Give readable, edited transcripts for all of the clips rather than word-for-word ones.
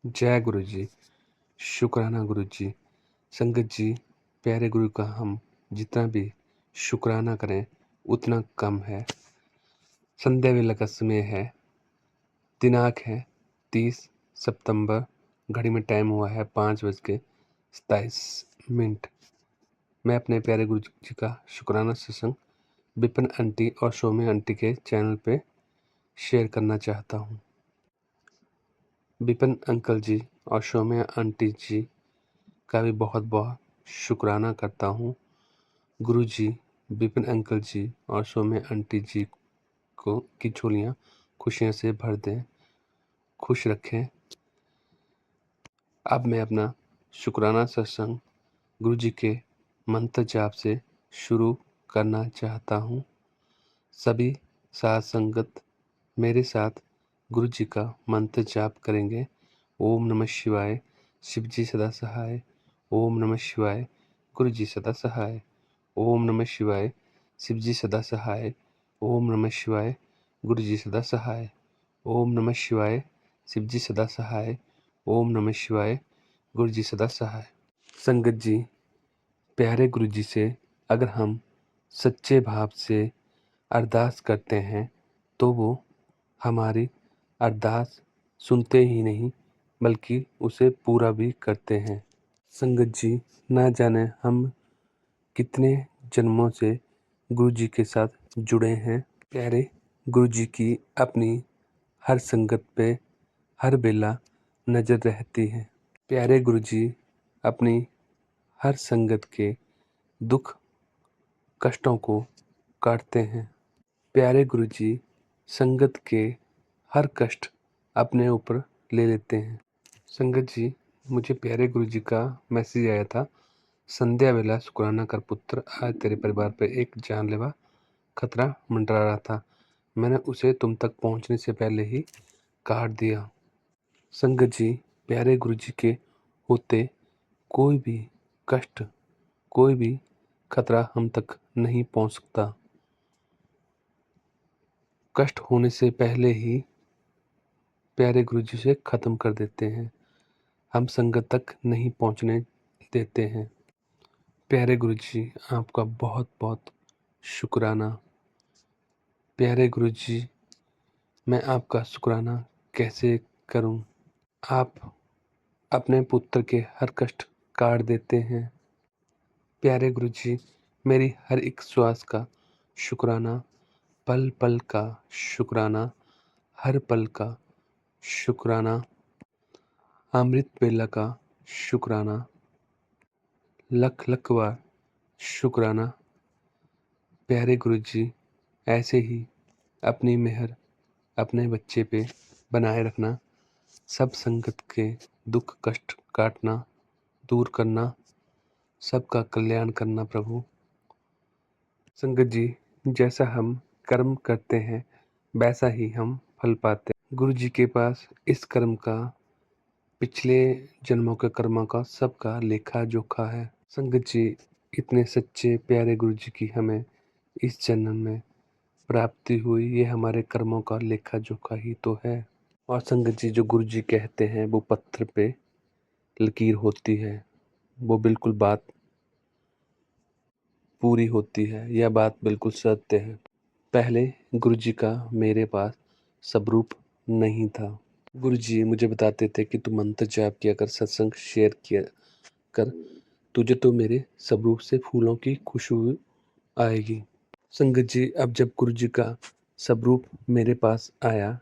जय गुरु जी, शुक्राना गुरु जी। संगत जी, प्यारे गुरु का हम जितना भी शुक्राना करें उतना कम है। संध्या वेला का समय है, दिनांक है 30 सितंबर, घड़ी में टाइम हुआ है 5:27। मैं अपने प्यारे गुरु जी का शुक्राना सत्संग विपिन आंटी और सौम्य आंटी के चैनल पे शेयर करना चाहता हूँ। विपिन अंकल जी और सौम्या आंटी जी का भी बहुत बहुत शुक्राना करता हूँ। गुरु जी, विपिन अंकल जी और सौम्या आंटी जी को की झोलियाँ खुशियों से भर दें, खुश रखें। अब मैं अपना शुक्राना सत्संग गुरु जी के मंत्र जाप से शुरू करना चाहता हूँ। सभी साथ संगत मेरे साथ गुरु जी का मंत्र जाप करेंगे। ओम नमः शिवाय, शिव जी सदा सहाय। ओम नमः शिवाय, गुरु जी सदा सहाय। ओम नमः शिवाय, शिव जी सदा सहाय। ओम नमः शिवाय, गुरु जी सदा सहाय। ओम नमः शिवाय, शिव जी सदा सहाय। ओम नमः शिवाय, गुरु जी सदा सहाय। संगत जी, प्यारे गुरु जी से अगर हम सच्चे भाव से अरदास करते हैं तो वो हमारी अरदास सुनते ही नहीं बल्कि उसे पूरा भी करते हैं। संगत जी, ना जाने हम कितने जन्मों से गुरु जी के साथ जुड़े हैं। प्यारे गुरु जी की अपनी हर संगत पे हर बेला नज़र रहती है। प्यारे गुरु जी अपनी हर संगत के दुख कष्टों को काटते हैं। प्यारे गुरु जी संगत के हर कष्ट अपने ऊपर ले लेते हैं। संगत जी, मुझे प्यारे गुरु जी का मैसेज आया था, संध्या वेला शुक्राना कर पुत्र, आज तेरे परिवार पर एक जानलेवा खतरा मंडरा रहा था। मैंने उसे तुम तक पहुंचने से पहले ही काट दिया। संगत जी, प्यारे गुरु जी के होते कोई भी कष्ट, कोई भी खतरा हम तक नहीं पहुंच सकता। कष्ट होने से पहले ही प्यारे गुरु जी से ख़त्म कर देते हैं, हम संगत तक नहीं पहुंचने देते हैं। प्यारे गुरु जी, आपका बहुत बहुत शुक्राना। प्यारे गुरु जी, मैं आपका शुक्राना कैसे करूं? आप अपने पुत्र के हर कष्ट काट देते हैं। प्यारे गुरु जी, मेरी हर एक श्वास का शुक्राना, पल पल का शुक्राना, हर पल का शुक्राना, अमृत बेला का शुक्राना, लख लख बार शुक्राना। प्यारे गुरु जी, ऐसे ही अपनी मेहर अपने बच्चे पे बनाए रखना, सब संगत के दुख कष्ट काटना, दूर करना, सबका कल्याण करना प्रभु। संगत जी, जैसा हम कर्म करते हैं वैसा ही हम फल पाते हैं। गुरु जी के पास इस कर्म का, पिछले जन्मों के कर्मों का सबका लेखा जोखा है। संगत जी, इतने सच्चे प्यारे गुरु जी की हमें इस जन्म में प्राप्ति हुई, ये हमारे कर्मों का लेखा जोखा ही तो है। और संगत जी, जो गुरु जी कहते हैं वो पत्थर पे लकीर होती है, वो बिल्कुल बात पूरी होती है, यह बात बिल्कुल सत्य है। पहले गुरु जी का मेरे पास स्वरूप नहीं था। गुरु जी मुझे बताते थे कि तू मंत्र जाप किया कर, सत्संग शेयर किया कर, तुझे तो मेरे स्वरूप से फूलों की खुशबू आएगी। संगत जी, अब जब गुरु जी का स्वरूप मेरे पास आया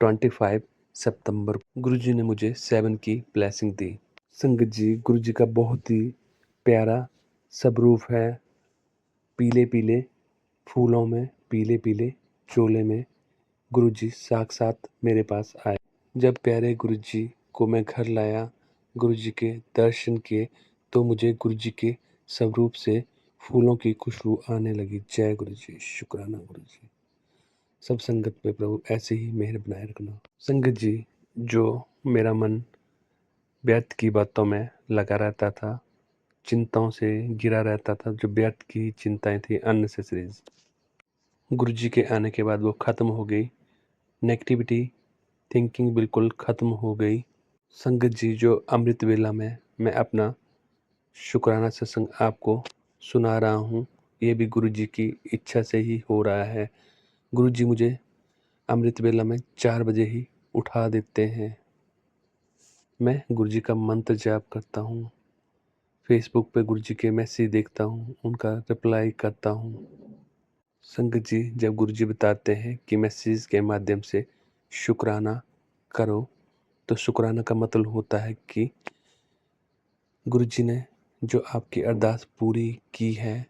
25 सितंबर, गुरु जी ने मुझे 7 की ब्लेसिंग दी। संगत जी, गुरु जी का बहुत ही प्यारा स्वरूप है, पीले पीले फूलों में, पीले पीले चोले में गुरु जी साक्षात मेरे पास आए। जब प्यारे गुरु जी को मैं घर लाया, गुरु जी के दर्शन किए, तो मुझे गुरु जी के स्वरूप से फूलों की खुशबू आने लगी। जय गुरु जी, शुक्राना गुरु जी। सब संगत पे प्रभु ऐसे ही मेहर बनाए रखना। संगत जी, जो मेरा मन व्यर्थ की बातों में लगा रहता था, चिंताओं से घिरा रहता था, जो व्यर्थ की चिंताएं थी, अननेसेसरीज, गुरु जी के आने के बाद वो ख़त्म हो गई। नेगेटिविटी थिंकिंग बिल्कुल ख़त्म हो गई। संगत जी, जो अमृत वेला में मैं अपना शुक्राना सत्संग आपको सुना रहा हूँ, ये भी गुरु जी की इच्छा से ही हो रहा है। गुरु जी मुझे अमृत वेला में 4 बजे ही उठा देते हैं। मैं गुरु जी का मंत्र जाप करता हूँ, फेसबुक पे गुरु जी के मैसेज देखता हूँ, उनका रिप्लाई करता हूँ। संगत जी, जब गुरु जी बताते हैं कि मैसेज के माध्यम से शुक्राना करो, तो शुक्राना का मतलब होता है कि गुरु जी ने जो आपकी अरदास पूरी की है,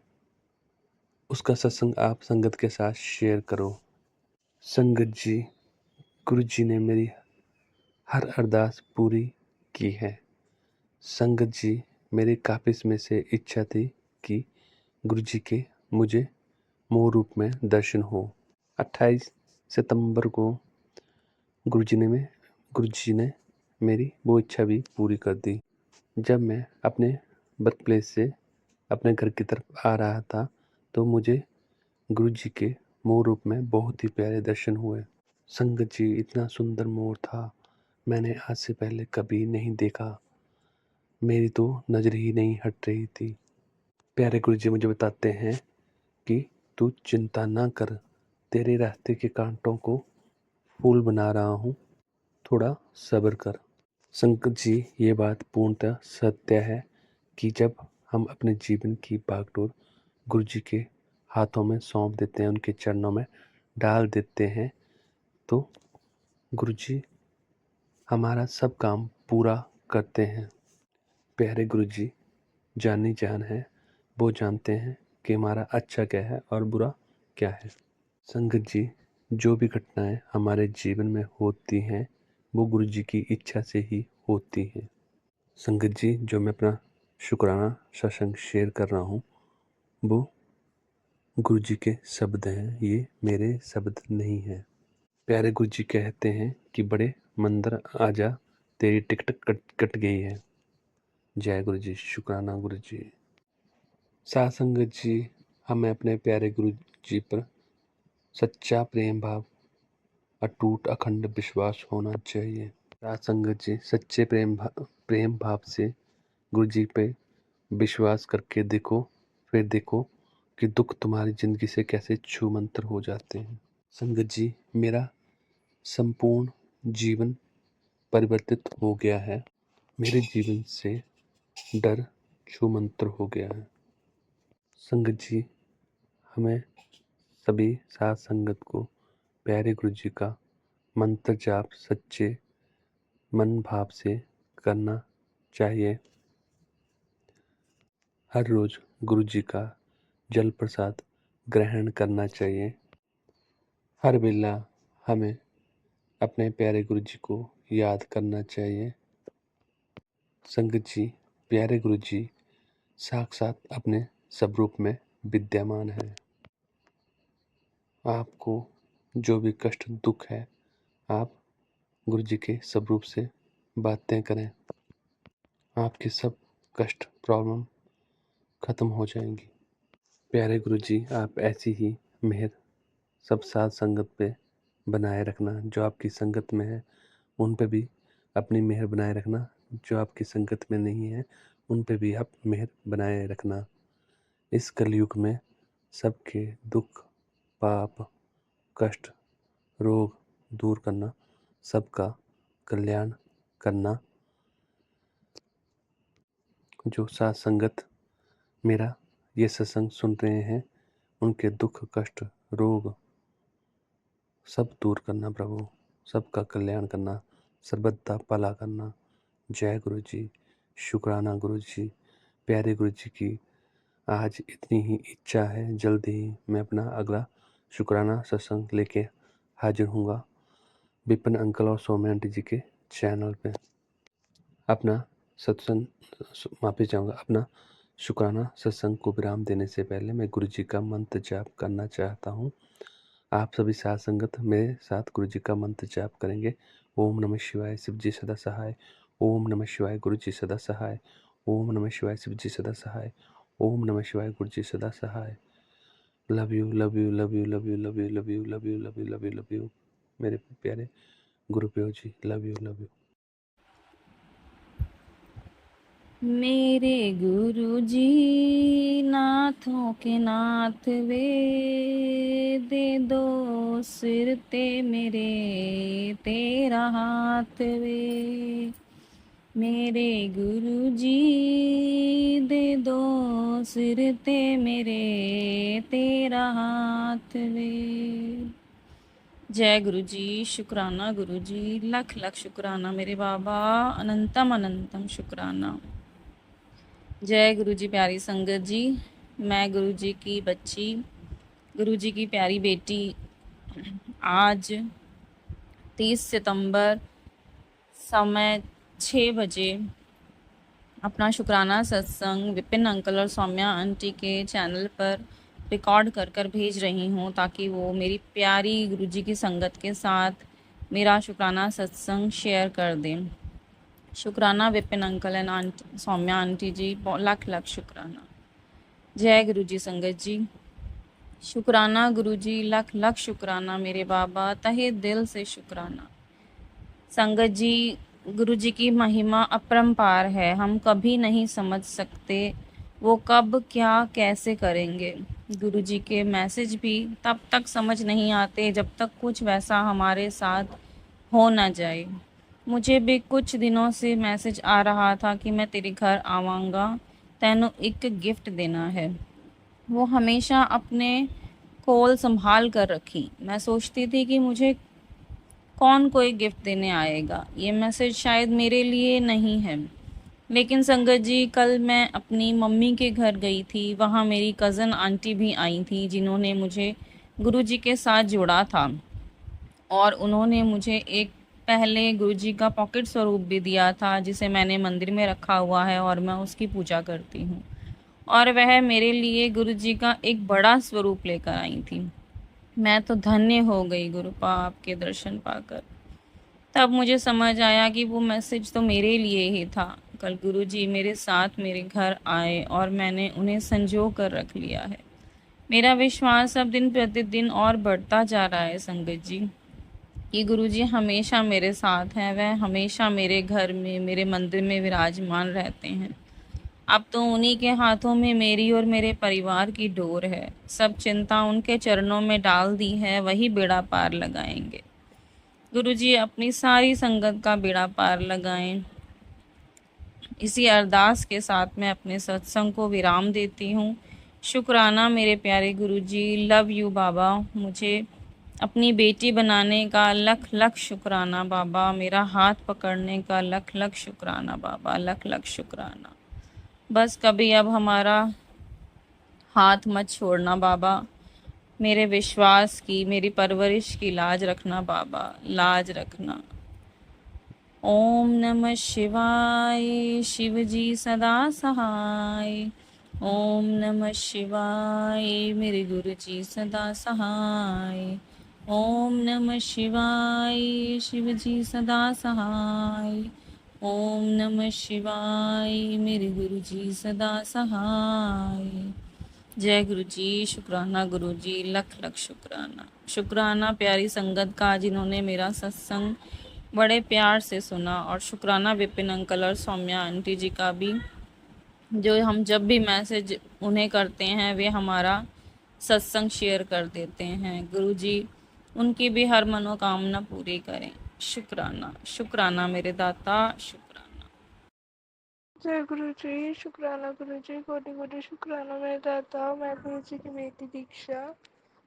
उसका सत्संग आप संगत के साथ शेयर करो। संगत जी, गुरु जी ने मेरी हर अरदास पूरी की है। संगत जी, मेरी काफ़ी समय से इच्छा थी कि गुरु जी के मुझे मूल रूप में दर्शन हो। 28 सितंबर को गुरु जी ने मेरी वो इच्छा भी पूरी कर दी। जब मैं अपने बर्थ प्लेस से अपने घर की तरफ आ रहा था, तो मुझे गुरु जी के मोर रूप में बहुत ही प्यारे दर्शन हुए। संगत जी, इतना सुंदर मोर था, मैंने आज से पहले कभी नहीं देखा। मेरी तो नज़र ही नहीं हट रही थी। प्यारे गुरु जी मुझे बताते हैं कि तू चिंता ना कर, तेरे रास्ते के कांटों को फूल बना रहा हूँ, थोड़ा सब्र कर। संगत जी, ये बात पूर्णतः सत्य है कि जब हम अपने जीवन की भागदौड़ गुरु जी के हाथों में सौंप देते हैं, उनके चरणों में डाल देते हैं, तो गुरु जी हमारा सब काम पूरा करते हैं। प्यारे गुरु जी जानी जान है, वो जानते हैं कि हमारा अच्छा क्या है और बुरा क्या है। संगत जी, जो भी घटनाएं हमारे जीवन में होती हैं, वो गुरु जी की इच्छा से ही होती हैं। संगत जी, जो मैं अपना शुक्राना सत्संग शेयर कर रहा हूँ, वो गुरु जी के शब्द हैं, ये मेरे शब्द नहीं हैं। प्यारे गुरु जी कहते हैं कि बड़े मंदिर आजा, तेरी टिकट कट गई है। जय गुरु जी, शुक्राना गुरु जी। साथ संगत जी, हमें अपने प्यारे गुरु जी पर सच्चा प्रेम भाव, अटूट अखंड विश्वास होना चाहिए। साथ संगत जी, सच्चे प्रेम भाव से गुरु जी पे विश्वास करके देखो, फिर देखो कि दुख तुम्हारी जिंदगी से कैसे छूमंतर हो जाते हैं। संगत जी, मेरा संपूर्ण जीवन परिवर्तित हो गया है। मेरे जीवन से डर छूमंतर हो गया है। संगत जी, हमें सभी साथ संगत को प्यारे गुरु जी का मंत्र जाप सच्चे मन भाव से करना चाहिए। हर रोज गुरु जी का जल प्रसाद ग्रहण करना चाहिए। हर वेला हमें अपने प्यारे गुरु जी को याद करना चाहिए। संगत जी, प्यारे गुरु जी साक्षात अपने स्वरूप में विद्यमान है। आपको जो भी कष्ट दुख है, आप गुरु जी के स्वरूप से बातें करें, आपके सब कष्ट प्रॉब्लम खत्म हो जाएंगी। प्यारे गुरु जी, आप ऐसी ही मेहर सब साथ संगत पे बनाए रखना। जो आपकी संगत में है, उन पे भी अपनी मेहर बनाए रखना। जो आपकी संगत में नहीं है, उन पे भी आप मेहर बनाए रखना। इस कलयुग में सबके दुख, पाप, कष्ट, रोग दूर करना, सबका कल्याण करना। जो साथ संगत मेरा ये सत्संग सुन रहे हैं, उनके दुख, कष्ट, रोग सब दूर करना प्रभु, सबका कल्याण करना, सर्वदा भला करना। जय गुरु जी, शुक्राना गुरु जी। प्यारे गुरु जी की आज इतनी ही इच्छा है, जल्द ही मैं अपना अगला शुक्राना सत्संग लेके हाजिर हूँगा विपिन अंकल और सौम्या आंटी जी के चैनल पे। अपना सत्संग माफी चाहूँगा, अपना शुक्राना सत्संग को विराम देने से पहले मैं गुरु जी का मंत्र जाप करना चाहता हूँ। आप सभी साथ संगत मेरे साथ गुरु जी का मंत्र जाप करेंगे। ओम नमः शिवाय, शिव जी सदा सहाय। ओम नमः शिवाय, गुरु जी सदा सहाय। ओम नमः शिवाय, शिव जी सदा सहाय। ओम नमः शिवाय, गुरु जी सदा सहाय। Love you, love you, love you, love you, love you, love you, love you, love you, love you, love you, मेरे प्यारे गुरु प्यो जी। Love you, love you. मेरे गुरुजी नाथों के नाथ वे, दे दो सिर ते मेरे तेरा हाथ वे। मेरे गुरुजी दे दो सिर ते मेरे तेरा हाथ वे। जय गुरु जी, शुक्राना गुरु जी, लख लख शुक्राना मेरे बाबा, अनंतम अनंतम शुक्राना। जय गुरु जी, प्यारी संगत जी, मैं गुरु जी की बच्ची, गुरु जी की प्यारी बेटी, आज 30 सितंबर समय 6 बजे अपना शुक्राना सत्संग विपिन अंकल और सौम्या आंटी के चैनल पर रिकॉर्ड कर कर भेज रही हूँ, ताकि वो मेरी प्यारी गुरुजी की संगत के साथ मेरा शुक्राना सत्संग शेयर कर दें। शुक्राना Vipin uncle and aunty Saumya aunty ji, लख लख शुक्राना। जय गुरु जी संगत जी, शुक्राना गुरु जी, लख लख शुक्राना मेरे बाबा, तहे दिल से शुक्राना। संगत जी, गुरु जी की महिमा अपरंपार है, हम कभी नहीं समझ सकते वो कब क्या कैसे करेंगे। गुरु जी के मैसेज भी तब तक समझ नहीं आते जब तक कुछ वैसा हमारे साथ हो ना जाए। मुझे भी कुछ दिनों से मैसेज आ रहा था कि मैं तेरे घर आवांगा, तैनू एक गिफ्ट देना है। वो हमेशा अपने कोल संभाल कर रखी। मैं सोचती थी कि मुझे कौन कोई गिफ्ट देने आएगा, ये मैसेज शायद मेरे लिए नहीं है। लेकिन संगत जी, कल मैं अपनी मम्मी के घर गई थी, वहाँ मेरी कज़न आंटी भी आई थी, जिन्होंने मुझे गुरुजी के साथ जोड़ा था। और उन्होंने मुझे एक पहले गुरुजी का पॉकेट स्वरूप भी दिया था, जिसे मैंने मंदिर में रखा हुआ है और मैं उसकी पूजा करती हूँ। और वह मेरे लिए गुरुजी का एक बड़ा स्वरूप लेकर आई थी। मैं तो धन्य हो गई गुरुपा आपके दर्शन पाकर। तब मुझे समझ आया कि वो मैसेज तो मेरे लिए ही था। कल गुरुजी मेरे साथ मेरे घर आए और मैंने उन्हें संजो कर रख लिया है। मेरा विश्वास अब दिन प्रतिदिन और बढ़ता जा रहा है संगत जी, कि गुरुजी हमेशा मेरे साथ हैं। वह हमेशा मेरे घर में, मेरे मंदिर में विराजमान रहते हैं। अब तो उन्हीं के हाथों में मेरी और मेरे परिवार की डोर है। सब चिंता उनके चरणों में डाल दी है, वही बेड़ा पार लगाएंगे। गुरुजी अपनी सारी संगत का बेड़ा पार लगाएं। इसी अरदास के साथ मैं अपने सत्संग को विराम देती हूँ। शुक्राना मेरे प्यारे गुरुजी, लव यू बाबा। मुझे अपनी बेटी बनाने का लख लख शुक्राना बाबा, मेरा हाथ पकड़ने का लख लख शुक्राना बाबा, लख लख शुक्राना। बस कभी अब हमारा हाथ मत छोड़ना बाबा। मेरे विश्वास की, मेरी परवरिश की लाज रखना बाबा, लाज रखना। ओम नमः शिवाय, शिव जी सदा सहाय। ओम नमः शिवाय, मेरे गुरु जी सदा सहाय। ओम नमः शिवाय, शिव जी सदा सहाय। ओम नमः शिवाय, मेरे गुरु जी सदा सहाय। जय गुरु जी, शुक्राना गुरु जी, लख लख शुक्राना। शुक्राना प्यारी संगत का, जिन्होंने मेरा सत्संग बड़े प्यार से सुना। और शुक्राना विपिन अंकल और सौम्या आंटी जी का भी, जो हम जब भी मैसेज उन्हें करते हैं वे हमारा सत्संग शेयर कर देते हैं। गुरु जी उनकी भी हर मनोकामना पूरी करें। शुक्राना, शुक्राना मेरे दाता, शुक्राना। जय गुरु जी, शुक्राना गुरु जी, कोटि कोटि शुक्राना मेरे दाता। मैं गुरु जी की बेटी दीक्षा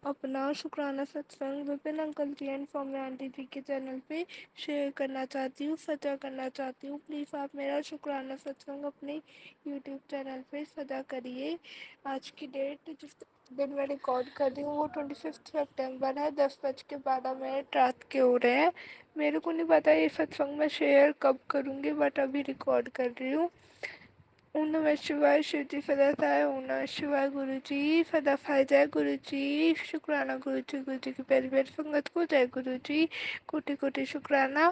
अपना शुक्राना सत्संग Vipin uncle ji and Saumya aunty ji के चैनल पे शेयर करना चाहती हूँ, सजा करना चाहती हूँ। प्लीज़ आप मेरा शुक्राना सत्संग अपने यूट्यूब चैनल पे सजा करिए। आज की डेट जिस दिन मैं रिकॉर्ड कर रही हूँ वो 25 सितंबर है, 10:12 रात के हो रहे हैं। मेरे को नहीं पता ये सत्संग मैं शेयर कब करूँगी, बट अभी रिकॉर्ड कर रही हूँ। ओम नमः शिवाय, शिव जी सदा सहाय। ओम नमः शिवाय, गुरु जी सदा सहाय। जय गुरु जी, शुक्राना गुरु जी की प्यारी प्यारी संगत को जय गुरु जी, कोटि कोटि शुक्राना।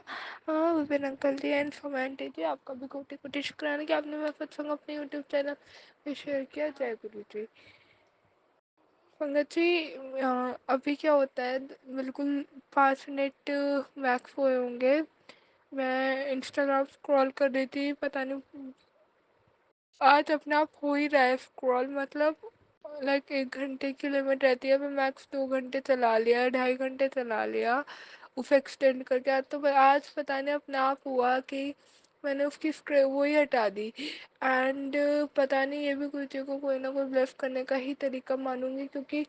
विपिन अंकल जी एंड सोमेंटी जी, आपका भी कोटि कोटि शुक्राना कि आपने मेरा सत्संग अपने यूट्यूब चैनल पे शेयर किया। जय गुरु जी। संगत जी, अभी क्या होता है, बिल्कुल 5 मिनट मैक्स हुए होंगे। मैं इंस्टाग्राम स्क्रॉल कर रही थी, पता नहीं आज अपने आप हो ही रहा है स्क्रॉल, मतलब लाइक 1 घंटे की लिमिट रहती है, मैं मैक्स 2 घंटे चला लिया, 2.5 घंटे चला लिया, उसे एक्सटेंड करके। आज पता नहीं अपने आप हुआ कि मैंने उसकी स्क्रे वो ही हटा दी। एंड पता नहीं, ये भी कुछ को कोई ना कोई ब्लफ करने का ही तरीका मानूंगी, क्योंकि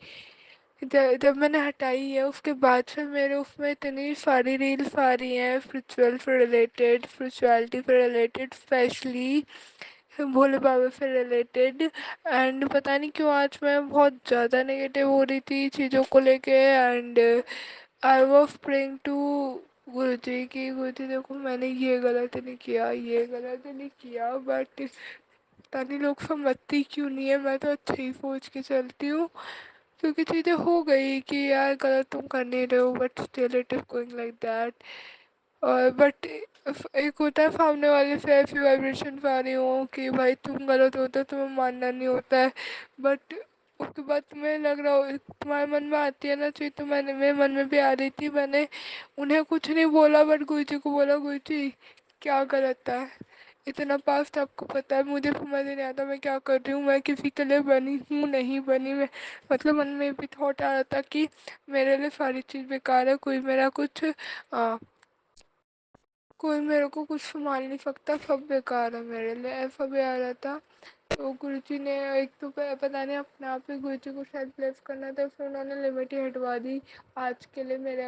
जब मैंने हटाई है उसके बाद से मेरे उसमें इतनी सारी रील्स आ रही हैं स्पिरिचुअल से रिलेटेड, स्पिरिचुअलिटी से रिलेटेड, स्पेशली भोले बाबा से रिलेटेड। एंड पता नहीं क्यों आज मैं बहुत ज़्यादा नेगेटिव हो रही थी चीज़ों को लेके। And I was praying to guru ji की, गुरु जी देखो मैंने ये गलत नहीं किया, ये गलत नहीं किया, बट पता नहीं लोग समझती क्यों नहीं है। मैं तो अच्छा ही सोच के चलती हूँ, क्योंकि चीज़ें हो गई कि यार गलत तुम कर नहीं रहे हो, but still it is going like that. और बट एक होता है सामने वाले से ऐसी वाइब्रेशन आ रही हो कि भाई तुम गलत होते हो, तुम्हें मानना नहीं होता है, बट उसके बाद तुम्हें लग रहा हो, तुम्हारे मन में आती है ना चीज़, तो मैंने मेरे मन में भी आ रही थी, मैंने उन्हें कुछ नहीं बोला बट गुरु जी को बोला, गुरु जी क्या गलत था, इतना पास्ट आपको पता है, मुझे समझ नहीं आता मैं क्या कर रही हूँ, मैं किसी के लिए बनी हूँ नहीं बनी। मैं मतलब मन में भी थॉट आ रहा था कि मेरे लिए सारी चीज़ बेकार है, कोई मेरे को कुछ संभाल नहीं सकता, सब बेकार है मेरे लिए, ऐसा भी आ रहा था। तो गुरुजी ने एक तो पता नहीं अपने आप ही गुरुजी को शायद ब्लेस करना था, फिर उन्होंने लिमिट ही हटवा दी आज के लिए मेरे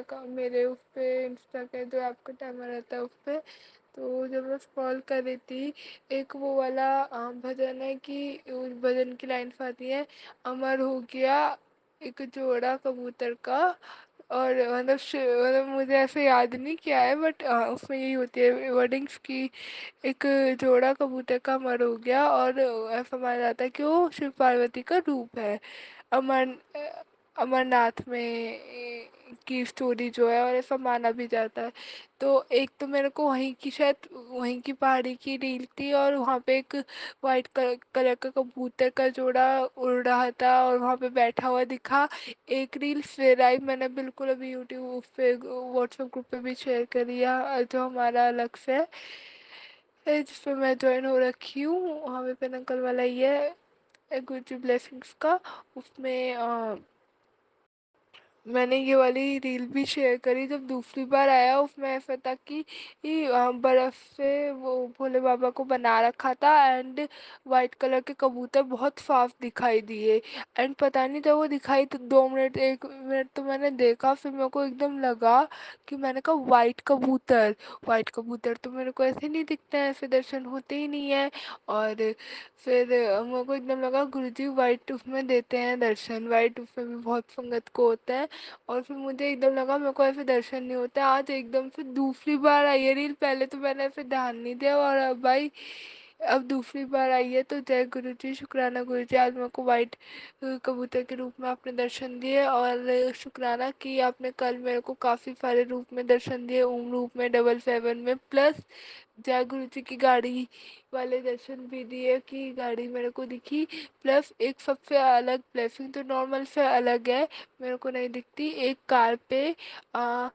उस पर इंस्टा के जो आपका टाइमर रहता है उस पर। तो जब मैं स्क्रॉल कर रही थी, एक वो वाला भजन है कि उस भजन की लाइन्स आती है, अमर हो गया एक जोड़ा कबूतर का। और मतलब मुझे ऐसे याद नहीं किया है, बट उसमें यही होती है वर्डिंग्स की, एक जोड़ा कबूतर का अमर हो गया, और ऐसा माना जाता है कि वो शिव पार्वती का रूप है। अमर अमरनाथ में की स्टोरी जो है, और ऐसा माना भी जाता है। तो एक तो मेरे को वहीं की, शायद वहीं की पहाड़ी की रील थी, और वहाँ पे एक वाइट कलर का कबूतर का जोड़ा उड़ रहा था और वहाँ पे बैठा हुआ दिखा। एक रील फिर आई, मैंने बिल्कुल अभी यूट्यूब पे व्हाट्सएप ग्रुप पे भी शेयर करी है, जो हमारा अलग से है जिसपे मैं ज्वाइन हो रखी हूँ, वहाँ पे पिन अंकल वाला ही है, गुरुजी ब्लेसिंग्स का। उसमें मैंने ये वाली रील भी शेयर करी, जब दूसरी बार आया उसमें ऐसा था कि बर्फ़ से वो भोले बाबा को बना रखा था, एंड वाइट कलर के कबूतर बहुत साफ दिखाई दिए। एंड पता नहीं जब वो दिखाई तो 2 मिनट 1 मिनट तो मैंने देखा, फिर मेरे को एकदम लगा कि मैंने कहा वाइट कबूतर तो मेरे को ऐसे नहीं दिखते हैं, ऐसे दर्शन होते ही नहीं है। और फिर मेरे को एकदम लगा गुरुजी वाइट उसमें देते हैं दर्शन, वाइट उसमें भी बहुत संगत को होता है। और फिर मुझे एकदम लगा मेरे को ऐसे दर्शन नहीं होते, आज एकदम से दूसरी बार आई है रील, पहले तो मैंने ऐसे ध्यान नहीं दिया, और अब भाई अब दूसरी बार आई है, तो जय गुरु जी, शुक्राना गुरु जी, आज मेरे को वाइट कबूतर के रूप में आपने दर्शन दिए, और शुक्राना कि आपने कल मेरे को काफ़ी सारे रूप में दर्शन दिए, ओम रूप में, डबल सेवन में, प्लस जय गुरु जी की गाड़ी वाले दर्शन भी दिए कि गाड़ी मेरे को दिखी। प्लस एक सबसे अलग ब्लेसिंग, तो नॉर्मल से अलग है, मेरे को नहीं दिखती, एक कार पे आ,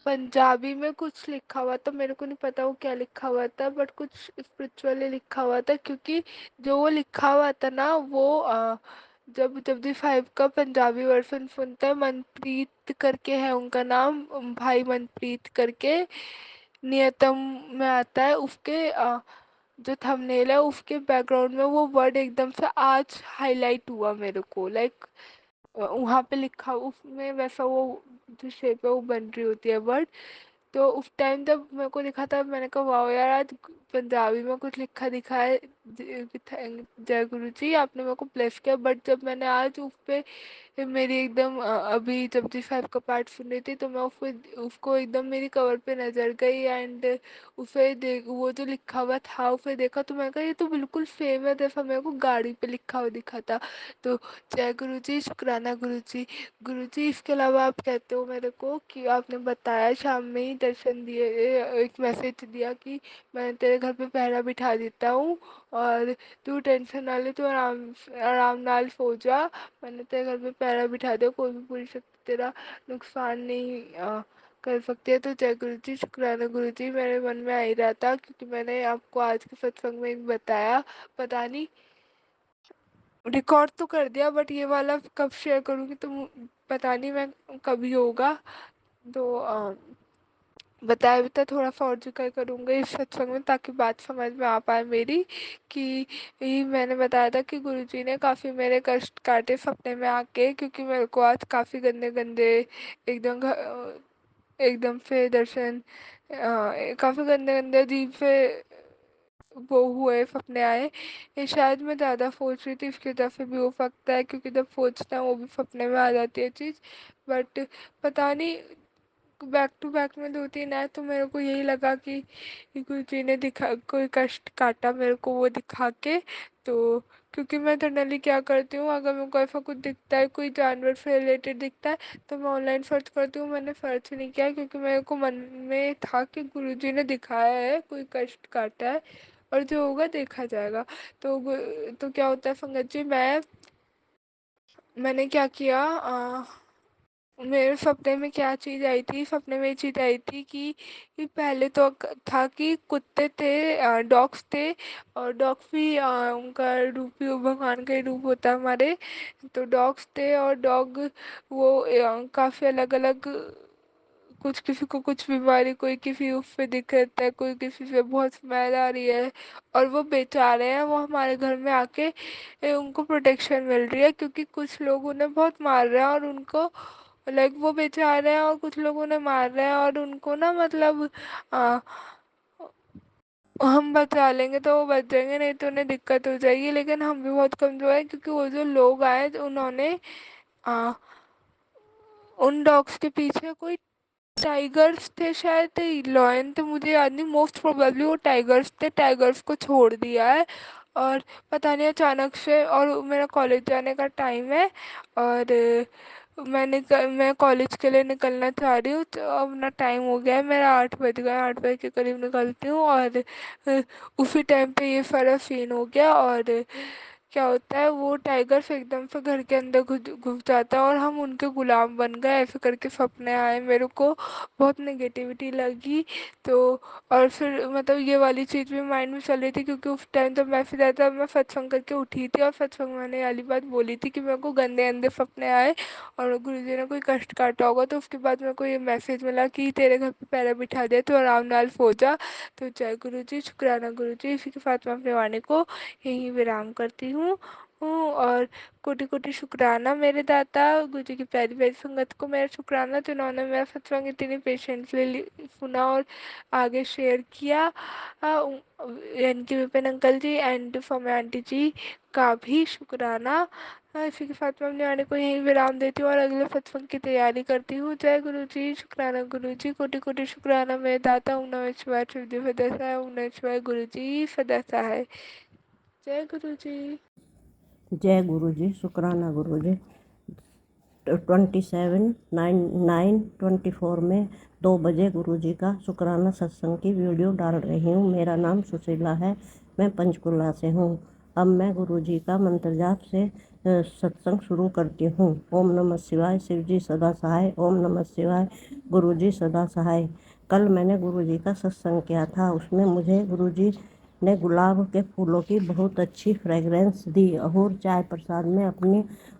पंजाबी में कुछ लिखा हुआ था, मेरे को नहीं पता वो क्या लिखा हुआ था, बट कुछ स्पिरिचुअली लिखा हुआ था, क्योंकि जो वो लिखा हुआ था ना वो जब जब 5 का पंजाबी वर्जन सुनता है, मनप्रीत करके है उनका नाम, भाई मनप्रीत करके, नियतम में आता है, उसके जो थंबनेल है उसके बैकग्राउंड में वो वर्ड एकदम से आज हाईलाइट हुआ मेरे को, लाइक वहाँ पे लिखा, उसमें वैसा वो जो शेप है वो बन रही होती है वर्ड। तो उस टाइम जब मेरे को दिखा था, मैंने कहा वाह यार, आज पंजाबी में कुछ लिखा दिखा है, जय गुरु जी आपने मेरे को ब्लेस किया। बट जब मैंने आज उस पे मेरी एकदम अभी जब जी 5 का पार्ट सुन रही थी, तो मैं उसको उसको एकदम मेरी कवर पे नजर गई, एंड उसे देख वो जो लिखा हुआ था उसे देखा, तो मैं कहा ये तो बिल्कुल सेम है जैसा मेरे को गाड़ी पे लिखा हुआ दिखा था। तो जय गुरु जी, शुक्राना गुरु जी। गुरु जी इसके अलावा आप कहते हो मेरे को कि आपने बताया शाम में ही दर्शन दिए, एक मैसेज दिया कि मैं तेरे घर पे पहरा बिठा देता हूँ, और तू टेंशन ना ले, तू आराम आराम नाल सो जा, मैंने तेरे घर पे पहरा बिठा दिया, कोई भी पूरी शक्ति तेरा नुकसान नहीं कर सकती है। तो जय गुरु जी, शुक्राना गुरु जी। मेरे मन में आ ही रहा था क्योंकि मैंने आपको आज के सत्संग में एक बताया, पता नहीं रिकॉर्ड तो कर दिया बट ये वाला कब शेयर करूँगी तो पता नहीं मैं कभी होगा। तो बताया भी था, थोड़ा सा और जिक्र करूँगी इस सत्संग में ताकि बात समझ में आ पाए मेरी, कि यही मैंने बताया था कि गुरुजी ने काफ़ी मेरे कष्ट काटे सपने में आके, क्योंकि मेरे को आज काफ़ी गंदे गंदे एकदम एकदम से दर्शन काफ़ी गंदे गंदे अजीब से वो हुए सपने आए। ये शायद मैं ज़्यादा सोच रही थी इसकी वजह से भी हो सकता है, क्योंकि जब सोचते हैं वो भी सपने में आ जाती है चीज़। बट पता नहीं बैक टू बैक में दो तीन आए तो मेरे को यही लगा कि गुरुजी ने दिखा कोई कष्ट काटा मेरे को वो दिखा के। तो क्योंकि मैं जनरली क्या करती हूँ, अगर मेरे को ऐसा कुछ दिखता है, कोई जानवर से रिलेटेड दिखता है, तो मैं ऑनलाइन सर्च करती हूँ। मैंने सर्च नहीं किया क्योंकि मेरे को मन में था कि गुरुजी ने दिखाया है कोई कष्ट काटा है और जो होगा देखा जाएगा। तो क्या होता है संगत जी, मैंने क्या किया, मेरे सपने में क्या चीज़ आई थी, सपने में ये चीज़ आई थी कि पहले तो था कि कुत्ते थे, डॉग्स थे, और डॉग्स भी उनका रूप भी भगवान का ही रूप होता है हमारे। तो डॉग्स थे और डॉग वो काफ़ी अलग अलग, कुछ किसी को कुछ बीमारी, कोई किसी उस पे दिक्कत है, कोई किसी से बहुत स्मेल आ रही है, और वो बेचारे हैं, वो हमारे घर में आके उनको प्रोटेक्शन मिल रही है, क्योंकि कुछ लोग उन्हें बहुत मार रहे हैं और उनको लाइक वो बेचारे हैं और कुछ लोग उन्हें मार रहे हैं और उनको ना मतलब आ, हम बचा लेंगे तो वो बच जाएंगे, नहीं तो उन्हें दिक्कत हो जाएगी। लेकिन हम भी बहुत कमज़ोर हैं क्योंकि वो जो लोग आए उन्होंने आ, उन डॉग्स के पीछे कोई टाइगर्स थे शायद, लॉयन थे, मुझे याद नहीं, मोस्ट प्रोबेबली वो टाइगर्स थे, टाइगर्स को छोड़ दिया है। और पता नहीं अचानक से, और मेरा कॉलेज जाने का टाइम है और मैं कॉलेज के लिए निकलना चाह रही हूँ, तो अब ना टाइम हो गया है मेरा, 8 बज गए, 8 बजे के करीब निकलती हूँ। और उसी टाइम पे ये सारा सीन हो गया। और क्या होता है, वो टाइगर से एकदम से घर के अंदर घुस घुस जाता है और हम उनके गुलाम बन गए, ऐसे करके सपने आए मेरे को, बहुत नेगेटिविटी लगी। तो और फिर मतलब ये वाली चीज़ भी माइंड में चल रही थी क्योंकि उस टाइम तो मैं फिर ऐसा मैं सत्संग करके उठी थी और सत्संग में मैंने वाली बात बोली थी कि मेरे को गंदे गंदे सपने आए और गुरुजी ने कोई कष्ट काटा होगा। तो उसके बाद मेरे को ये मैसेज मिला कि तेरे घर पे पैरा बिठा दिया तो आराम नाल सो जा। तो जय गुरु जी, शुक्राना गुरु जी। इसी के साथ मैं अपने वाणी को यहीं विराम करती हूँ और कोटि कोटि शुक्राना मेरे दाता गुरु जी की प्यारी प्यारी संगत को मेरा शुक्राना, जिन्होंने मेरा सत्संग इतनी पेशेंटली सुना और आगे शेयर किया। यानी कि विपिन अंकल जी एंड फॉर्म आंटी जी का भी शुक्राना। इसी के साथ मैं अपने आने को यहीं विराम देती हूँ और अगले सत्संग की तैयारी करती हूँ। जय गुरु जी, शुक्राना गुरु जी, कोटि कोटि शुक्राना मेरे दाता। ओम नमः शिवाय, शिवजी सदा सहाय। ओम नमः शिवाय, गुरु जी सदा सहाय। जय गुरु जी। जय गुरु जी, शुक्राना गुरु जी। 27/9/24 में 2 बजे गुरु जी का शुक्राना सत्संग की वीडियो डाल रही हूँ। मेरा नाम सुशीला है, मैं पंचकुला से हूँ। अब मैं गुरु जी का मंत्र जाप से सत्संग शुरू करती हूँ। ओम नमः शिवाय, शिव जी सदा सहाय। ओम नमः शिवाय, गुरु जी सदा सहाय। कल मैंने गुरु जी का सत्संग किया था, उसमें मुझे गुरु जी ने गुलाब के फूलों की बहुत अच्छी फ्रेगरेंस दी और चाय प्रसाद में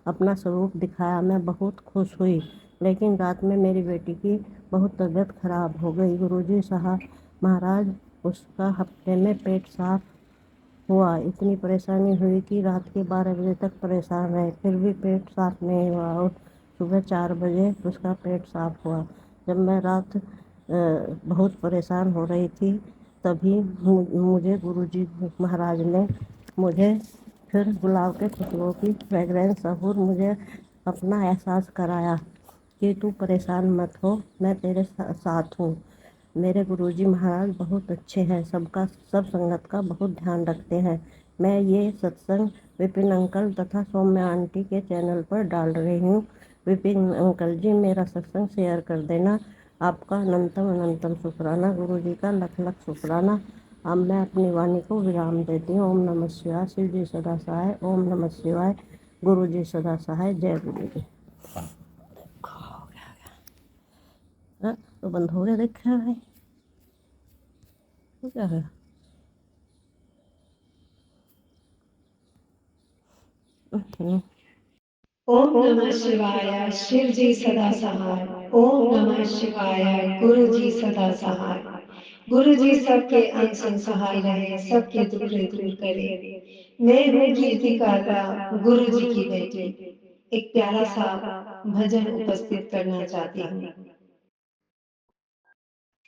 अपना स्वरूप दिखाया। मैं बहुत खुश हुई। लेकिन रात में मेरी बेटी की बहुत तबीयत खराब हो गई। गुरुजी साहब महाराज, उसका हफ्ते में पेट साफ हुआ। इतनी परेशानी हुई कि रात के 12 बजे तक परेशान रहे, फिर भी पेट साफ नहीं हुआ और सुबह 4 बजे उसका पेट साफ हुआ। जब मैं रात बहुत परेशान हो रही थी, तभी मुझे गुरुजी महाराज ने मुझे फिर गुलाब के खुशबू की फ्रेगरेंस और मुझे अपना एहसास कराया कि तू परेशान मत हो, मैं तेरे साथ हूँ। मेरे गुरुजी महाराज बहुत अच्छे हैं, सब संगत का बहुत ध्यान रखते हैं। मैं ये सत्संग विपिन अंकल तथा सौम्या आंटी के चैनल पर डाल रही हूँ। विपिन अंकल जी, मेरा सत्संग शेयर कर देना। आपका अनंतम अनंतम शुक्राना, गुरुजी का लख लख शुक्राना। अब मैं अपनी वाणी को विराम देती हूँ। ओम नमः शिवाय, शिव जी सदा सहाय। ओम नमः शिवाय, गुरु जी सदा सहाय। जय गुरु जी। तो बंद हो गया, देखा है तो क्या है। ओम नमः शिवाय, शिव जी सदा सहाय। ओम नमः शिवाय, गुरु जी सदा सहाय। गुरु जी सबके अंग संग सहाय रहे, सबके दुख दूर करे। मैं हूँ कीर्ति काला, गुरु जी की बेटी। एक प्यारा सा भजन उपस्थित करना चाहती हूँ।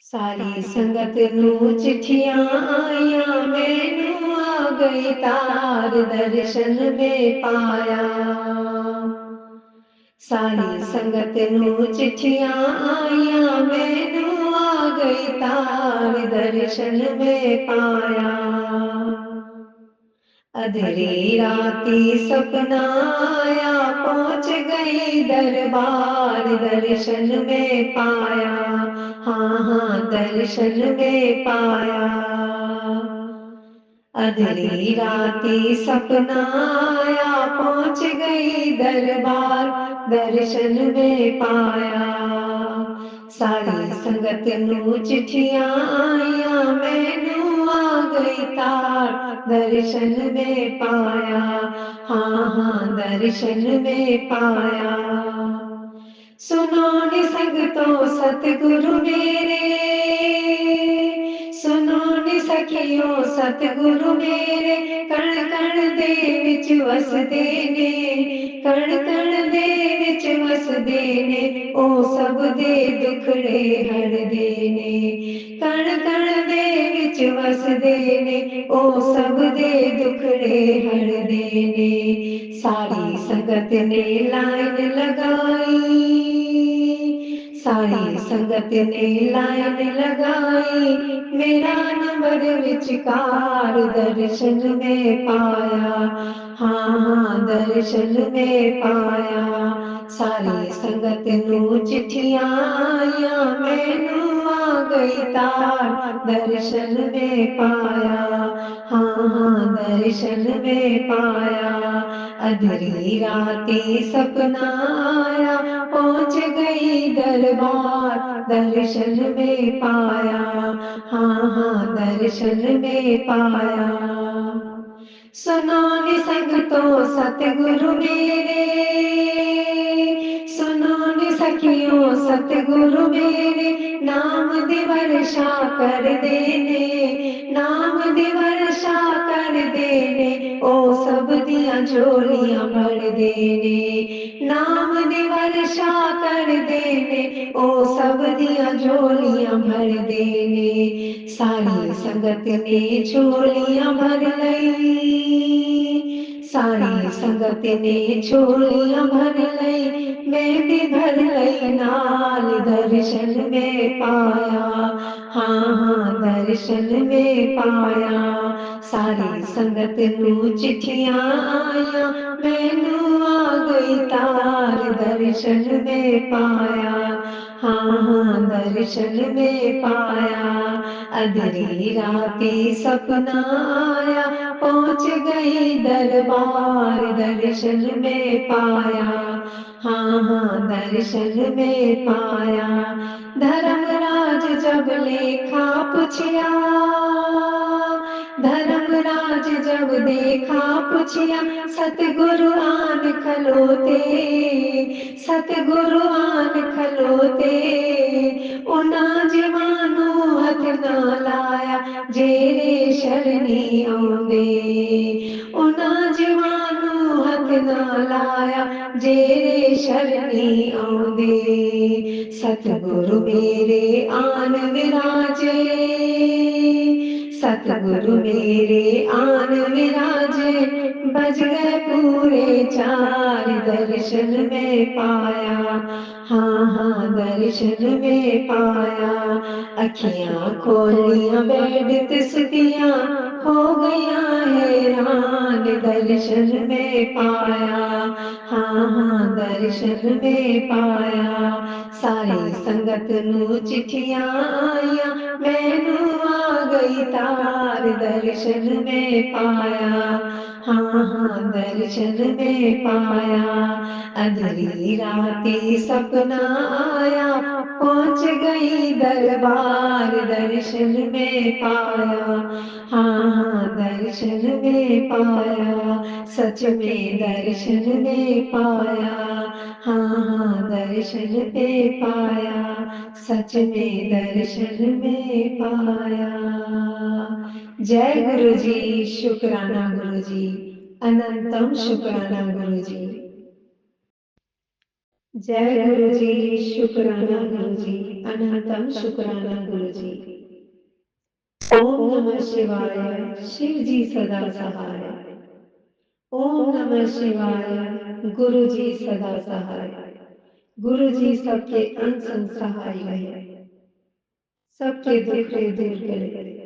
सारी संगत नू चिट्ठियां आईया, मैनू आ गई तार दर्शन में पाया। सारी संगत नू चिट्ठियां आईया, मैनू आ गई तार दर्शन में पाया। अधरी राती सपना आया, पहुंच गई दरबार दर्शन में पाया। हाँ हाँ दर्शन में पाया। अधरी राती सपना आया, पहुंच गई दरबार दर्शन में पाया। सारी संगत नू चिट्ठियां आईया, मैनू आ गई तार दर्शन में पाया। हाँ हाँ दर्शन में पाया। सुनो नि संगतो सतगुरु मेरे, सुनो नि सखियो सतगुरु मेरे। कण कण दे विच वसदे ने, कण कण दे विच वसदे ने। ओ सब दे दुखड़े हरदे ने, कण कण दे विच वसदे ने। ओ सब दे दुखड़े हरदे ने। सारी संगत ने लाइन लगाई, सारी संगत ने लाइन लगाई। मेरा नंबर विचकार दर्शन में पाया। हाँ हाँ दर्शन में पाया। सारी संगत नू चिट्ठियां आईया, मैनू आ गई तार दर्शन में पाया। हाँ हाँ दर्शन में पाया। अधरी राती सपना आया, पहुंच गई दरबार दर्शन में पाया। हाँ हाँ दर्शन में पाया। सुनो नि संगतो सतगुरु मेरे, सुनो नि सखियो सतगुरु मेरे। नाम दी वर्षा कर देने, नाम दी वर्षा कर देने। ओ सब दियां झोलियां भर देने, नाम दी वर्षा कर देने। ओ सब दियां झोलियां भर देने। सारी संगत ने झोलियां भर लई, सारी संगत ने झोलियां भर लई। मैं भी भर लई नाल दर्शन में पाया। हाँ हाँ दर्शन में पाया। सारी संगत नू चिट्ठियां आईया, मैनू आ गई तार दर्शन में पाया। हाँ हाँ दर्शन में पाया। अधरी राती सपना आया, पहुंच गई दरबार दर्शन में पाया। हाँ हाँ दर्शन में पाया। धर्मराज जब लेखा पुछिया, धर्मराज जब देखा पुछिया। सतगुरु आन खलोते, सतगुरु आन खलोते। उना जवानू हथ ना लाया, जेरे शरणी आउंदे। उना जवानू हथ ना लाया, जेरे शरणी आउंदे। सतगुरु मेरे आन विराजे, सतगुरु मेरे आन विराजे। बज गए पूरे चार दर्शन में पाया। हाँ हाँ दर्शन में पाया। अखियां खोलियां बैठ तिसदियां, हो गया हैरान दर्शन में पाया। हाँ हाँ दर्शन में पाया। सारी संगत नू चिट्ठियां आईया, मैनू आ गई तार दर्शन में पाया। हाँ हाँ दर्शन में पाया। अधरी राती सपना आया, पहुँच गई दरबार दर्शन में पाया, हाँ दर्शन में पाया, सच में दर्शन में पाया, हाँ दर्शन में पाया, सच में दर्शन में पाया। जय गुरु जी, शुक्राना गुरु जी, अनंतम शुक्राना गुरु जी। जय गुरु जी, शुक्राना गुरु जी, अनंतम शुक्राना गुरु जी। ओम नमः शिवाय, शिव जी सदा सहाय। ओम नमः शिवाय, गुरु जी सदा सहाय। गुरु जी सबके अंग संग सहाय रहे, सबके दुख दूर करे।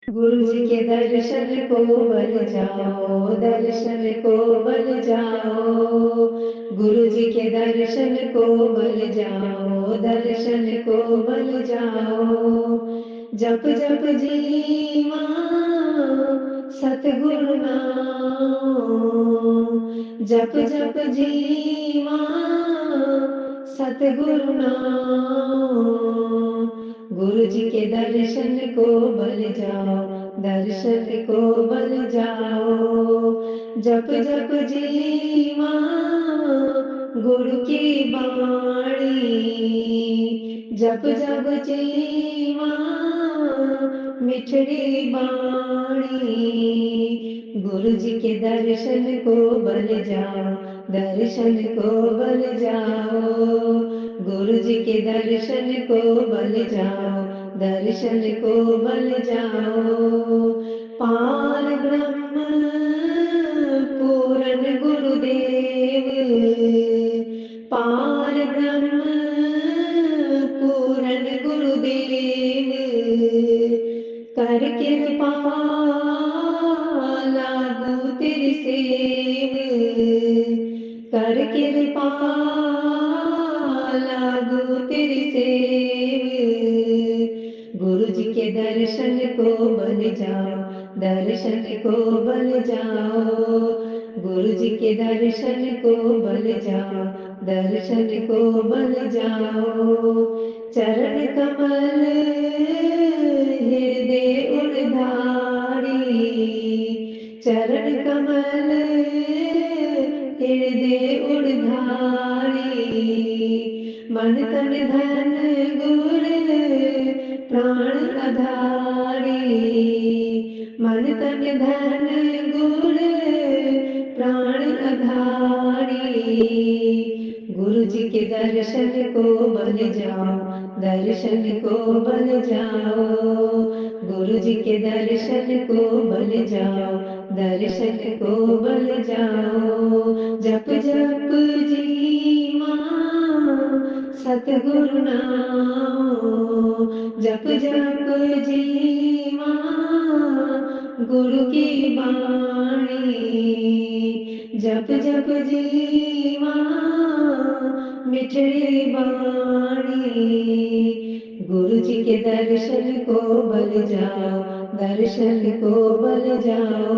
गुरु जी के दर्शन को बल जाओ, दर्शन को बल जाओ। गुरु जी के दर्शन को बल जाओ, दर्शन को बल जाओ। जप जप जीवा सतगुरु नाम, जप जप जीवा सतगुरु नाम। गुरु जी के दर्शन को बल जाओ, दर्शन को बल जाओ। जप जप जीवा गुरु की बाणी, जप जप जीवा मिठड़ी बाणी। गुरु जी के दर्शन को बल जाओ, दर्शन को बल जाओ। गुरु जी के दर्शन को बल जाओ, दर्शन को बल जाओ। पार ब्रह्म पूर्ण गुरुदेव, पार ब्रह्म पूर्ण गुरुदेव। कर कृपा लागू तेरी सेव, कर कृपा लागू तेरी सेव। गुरु जी के दर्शन को बल जाओ, दर्शन को बल जाओ। गुरु जी के दर्शन को बल जाओ, दर्शन को बल जाओ। चरण कमल हृदय उधारी, चरण कमल हृदय उधारी। मन तन धन गुर प्राण आधारी, मन तन धन गुर प्राण आधारी। गुरु जी के दर्शन को बल जाओ, दर्शन को बल जाओ। गुरु जी के दर्शन को बल जाओ, दर्शन को बल जाओ। जप जप जीवा सतगुरु नाम, जप जप जीवा गुरु की बाणी। जप जप जीवा मिठड़ी बाणी। गुरु जी के दर्शन को बल जाओ, दर्शन को बल जाओ।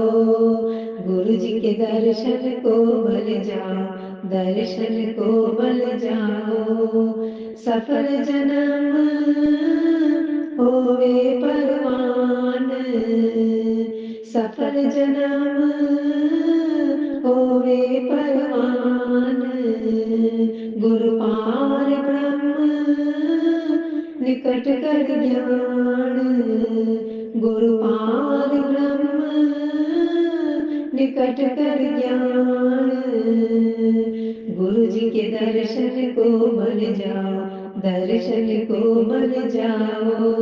गुरु जी के दर्शन को बल जाओ, दर्शन को बल जाओ। सफल जन्म होवे परवान, सफल जन्म होवे परवान। गुरु पार ब्रह्म निकट कर ज्ञान, गुरु पार ब्रह्म निकट कर ज्ञान। गुरु जी के दर्शन को बल जाओ, दर्शन को बल जाओ।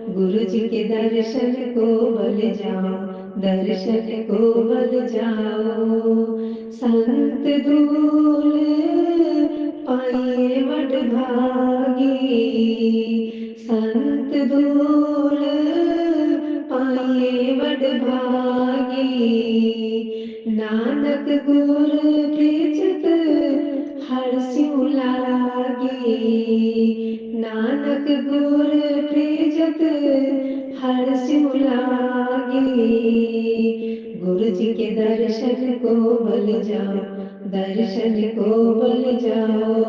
गुरु जी के दर्शन को बल जाओ, दर्शन को बल जाओ। संत धूल पाइए वड भागी, संत धूल पाइए वड भागी। नानक गुर प्रीचत हर सिउ लागी, नानक गुर प्रीचत हर सिउ लागी। गुरु जी के दर्शन को बल जाओ, दर्शन को बल जाओ,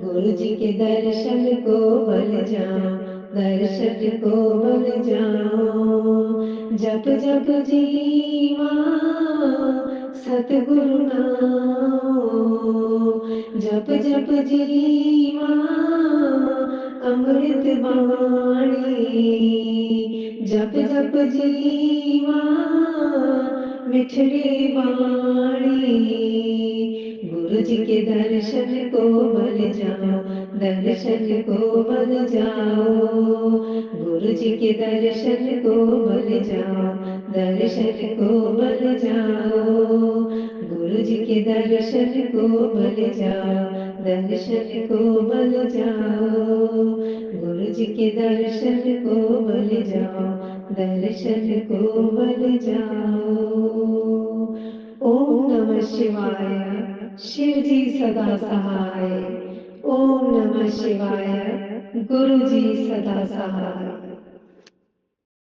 गुरु जी के दर्शन को बल जाओ, दर्शन को बल जाओ। जप जप जीवा सतगुरु नाम, जप जप जीवा अमृत बाणी, जप जप जीवा मिठड़ी बाणी। गुरु जी के दर्शन को बल जाओ, दर्शन को बल जाओ, गुरु जी के दर्शन को बल जाओ, दर्शन को बल जाओ, गुरु जी के दर्शन को बल जाओ, दर्शन को बल जाओ, गुरु जी के दर्शन को बल जाओ, दर्शन को बल जाओ। ओम नमः शिवाय, शिव जी सदा सहाय। ओम नमः शिवाय, गुरु जी सदा सहाय।